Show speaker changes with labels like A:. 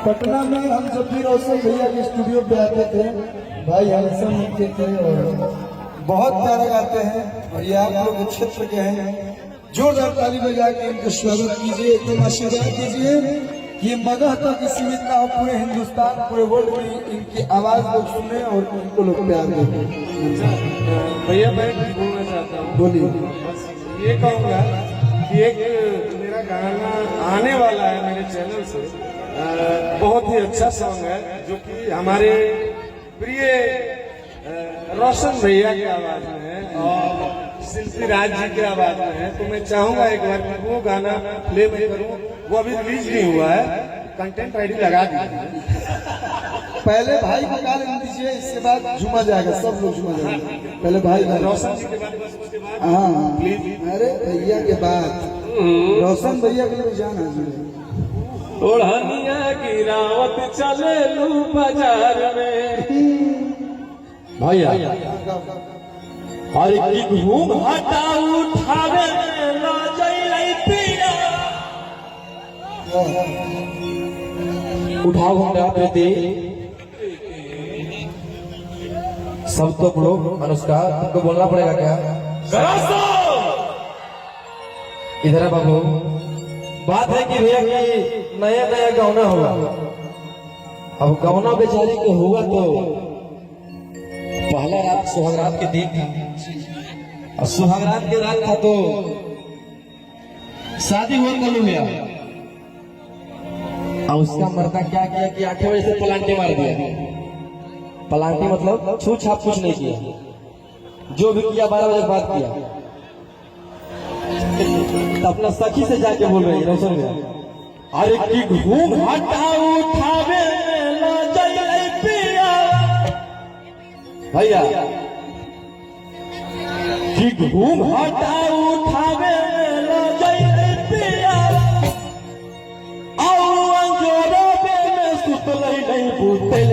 A: पटना में हम जब भी रोशन भैया के स्टूडियो पे आते थे, भाई हमेशा मिलते थे और बहुत प्यारा गाते हैं और ये आप लोग के क्षेत्र के हैं। जोरदार ताली बजा के इनका स्वागत कीजिए, एकदम आशीर्वाद कीजिए। ये मगह तक सीमित ना हो, पूरे हिंदुस्तान पूरे वर्ल्ड में इनकी आवाज लोग सुने और इनको लोग प्यार दें।
B: भैया मैं बोलना चाहता हूँ,
A: बोलिए।
B: बस ये कहूँगा कि एक मेरा गाना आने वाला है मेरे चैनल से, बहुत ही अच्छा सॉन्ग है जो कि हमारे प्रिय रोशन भैया की आवाज में है और शिल्पी राज जी की आवाज में है। तो मैं चाहूंगा एक बार कि वो गाना प्ले में करूं। वो अभी रिलीज नहीं हुआ है, कंटेंट आईडी लगा दीजिए।
A: पहले भाई को गा दीजिए, इसके बाद झूमा जाएगा, सब लोग झूमा जाएंगे। पहले भाई
B: रोशन जी के बाद, बस उसके बाद
A: हाँ
B: प्लीज।
A: अरे भैया के बाद रोशन भैया के लिए जाना जी।
B: ओढ़निया गिरावत चले लू बाजार में भैया, हर की घूम हटा उठावे ला जइलै पिया। उठाओ घंटा प्रति सब तो बोलो। नमस्कार, तुमको बोलना पड़ेगा क्या? इधर बाबू, बात है कि भैया कि नया नया गौना होगा। अब गौना बेचारे के हुआ तो पहला रात सुहागरात के दिन था और सुहागरात के रात था तो शादी हुआ कल हुआ और उसका मर्दा क्या किया कि 8 बजे से पलांटी मार दिया। पलांटी मतलब छू छाप कुछ नहीं किया, जो भी किया 12 बजे के बाद किया। अपना सखी से जाके बोल रही है रोशन भैया, अरे की घूम हटा उठावे ला जइलै पिया। भैया की घूम हटा उठावे ला जइलै पिया और अंजोरा में सुतलै नहीं बुतल